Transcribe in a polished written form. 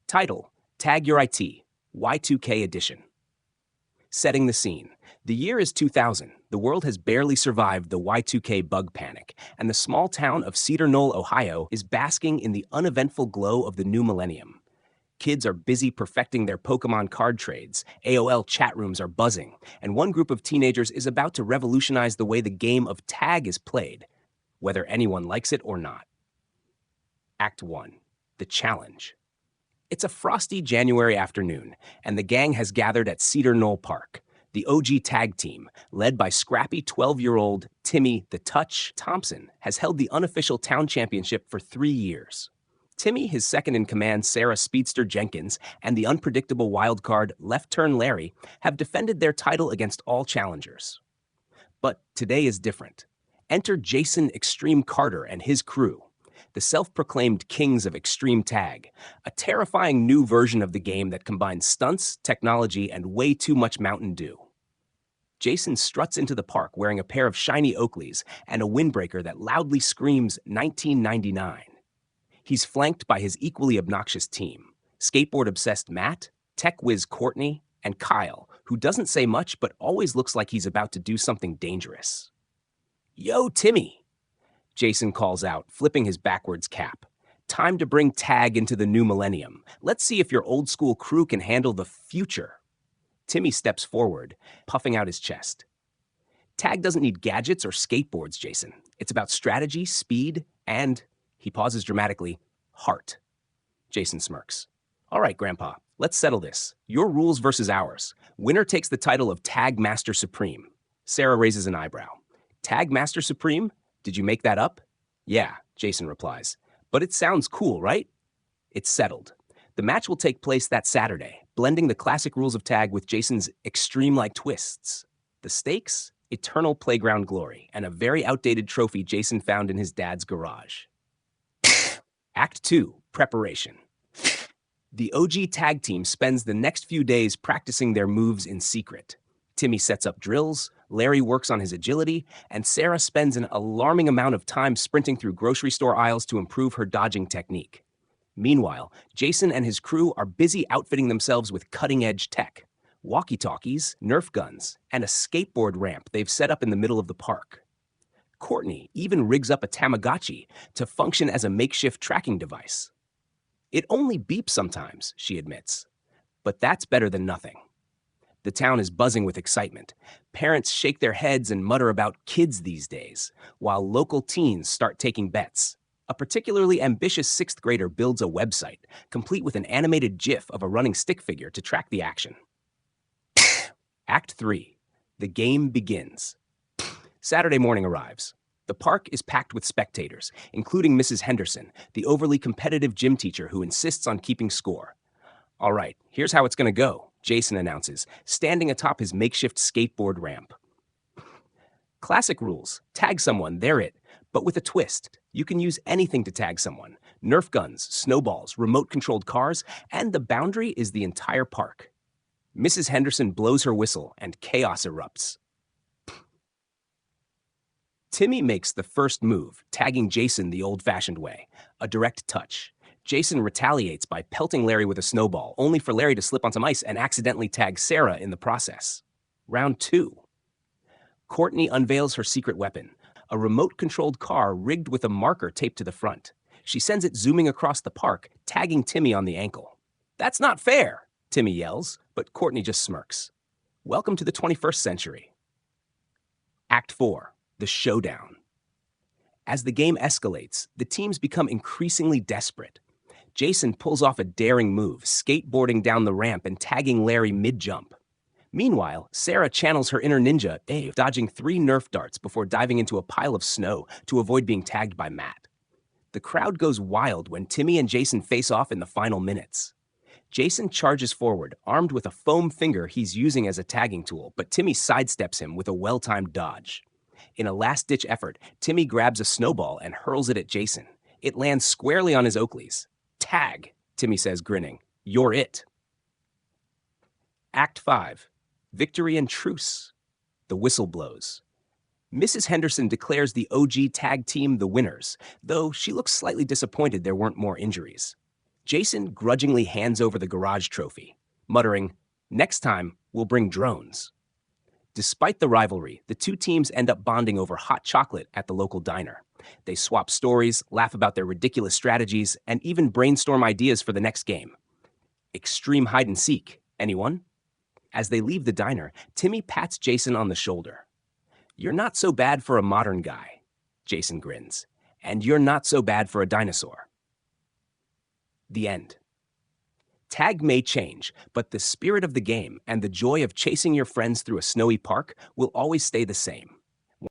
Title: Tag Your IT Y2K Edition. Setting the scene. The year is 2000. The world has barely survived the Y2K bug panic, and the small town of Cedar Knoll, Ohio, is basking in the uneventful glow of the new millennium. Kids are busy perfecting their Pokémon card trades, AOL chat rooms are buzzing, and one group of teenagers is about to revolutionize the way the game of tag is played, whether anyone likes it or not. Act 1. The Challenge. It's a frosty January afternoon, and the gang has gathered at Cedar Knoll Park. The OG tag team, led by scrappy 12-year-old Timmy the Touch Thompson, has held the unofficial town championship for 3 years. Timmy, his second-in-command Sarah Speedster Jenkins, and the unpredictable wildcard Left Turn Larry have defended their title against all challengers. But today is different. Enter Jason Extreme Carter and his crew, the self-proclaimed kings of extreme tag, a terrifying new version of the game that combines stunts, technology, and way too much Mountain Dew. Jason struts into the park wearing a pair of shiny Oakleys and a windbreaker that loudly screams 1999. He's flanked by his equally obnoxious team, skateboard-obsessed Matt, tech whiz Courtney, and Kyle, who doesn't say much but always looks like he's about to do something dangerous. "Yo, Timmy," Jason calls out, flipping his backwards cap. "Time to bring tag into the new millennium. Let's see if your old-school crew can handle the future." Timmy steps forward, puffing out his chest. "Tag doesn't need gadgets or skateboards, Jason. It's about strategy, speed, and..." He pauses dramatically. "Heart." Jason smirks. "All right, Grandpa, let's settle this. Your rules versus ours. Winner takes the title of Tag Master Supreme." Sarah raises an eyebrow. "Tag Master Supreme? Did you make that up?" "Yeah," Jason replies. "But it sounds cool, right?" It's settled. The match will take place that Saturday, blending the classic rules of tag with Jason's extreme-like twists. The stakes? Eternal playground glory, and a very outdated trophy Jason found in his dad's garage. Act 2. Preparation. The OG tag team spends the next few days practicing their moves in secret. Timmy sets up drills, Larry works on his agility, and Sarah spends an alarming amount of time sprinting through grocery store aisles to improve her dodging technique. Meanwhile, Jason and his crew are busy outfitting themselves with cutting-edge tech, walkie-talkies, Nerf guns, and a skateboard ramp they've set up in the middle of the park. Courtney even rigs up a Tamagotchi to function as a makeshift tracking device. "It only beeps sometimes," she admits. But that's better than nothing. The town is buzzing with excitement. Parents shake their heads and mutter about kids these days, while local teens start taking bets. A particularly ambitious 6th grader builds a website, complete with an animated GIF of a running stick figure to track the action. Act 3. The game begins. Saturday morning arrives. The park is packed with spectators, including Mrs. Henderson, the overly competitive gym teacher who insists on keeping score. "All right, here's how it's going to go," Jason announces, standing atop his makeshift skateboard ramp. Classic rules. Tag someone, they're it. But with a twist. You can use anything to tag someone. Nerf guns, snowballs, remote-controlled cars, and the boundary is the entire park. Mrs. Henderson blows her whistle, and chaos erupts. Timmy makes the first move, tagging Jason the old-fashioned way, a direct touch. Jason retaliates by pelting Larry with a snowball, only for Larry to slip on some ice and accidentally tag Sarah in the process. Round 2. Courtney unveils her secret weapon, a remote-controlled car rigged with a marker taped to the front. She sends it zooming across the park, tagging Timmy on the ankle. "That's not fair," Timmy yells, but Courtney just smirks. Welcome to the 21st century. Act 4. The Showdown. As the game escalates, the teams become increasingly desperate. Jason pulls off a daring move, skateboarding down the ramp and tagging Larry mid-jump. Meanwhile, Sarah channels her inner ninja, dodging 3 Nerf darts before diving into a pile of snow to avoid being tagged by Matt. The crowd goes wild when Timmy and Jason face off in the final minutes. Jason charges forward, armed with a foam finger he's using as a tagging tool, but Timmy sidesteps him with a well-timed dodge. In a last-ditch effort, Timmy grabs a snowball and hurls it at Jason. It lands squarely on his Oakleys. "Tag," Timmy says, grinning. "You're it." Act 5. Victory and truce. The whistle blows. Mrs. Henderson declares the OG tag team the winners, though she looks slightly disappointed there weren't more injuries. Jason grudgingly hands over the garage trophy, muttering, "Next time, we'll bring drones." Despite the rivalry, the two teams end up bonding over hot chocolate at the local diner. They swap stories, laugh about their ridiculous strategies, and even brainstorm ideas for the next game. Extreme hide and seek, anyone? As they leave the diner, Timmy pats Jason on the shoulder. "You're not so bad for a modern guy," Jason grins. "And you're not so bad for a dinosaur." The end. Tag may change, but the spirit of the game and the joy of chasing your friends through a snowy park will always stay the same.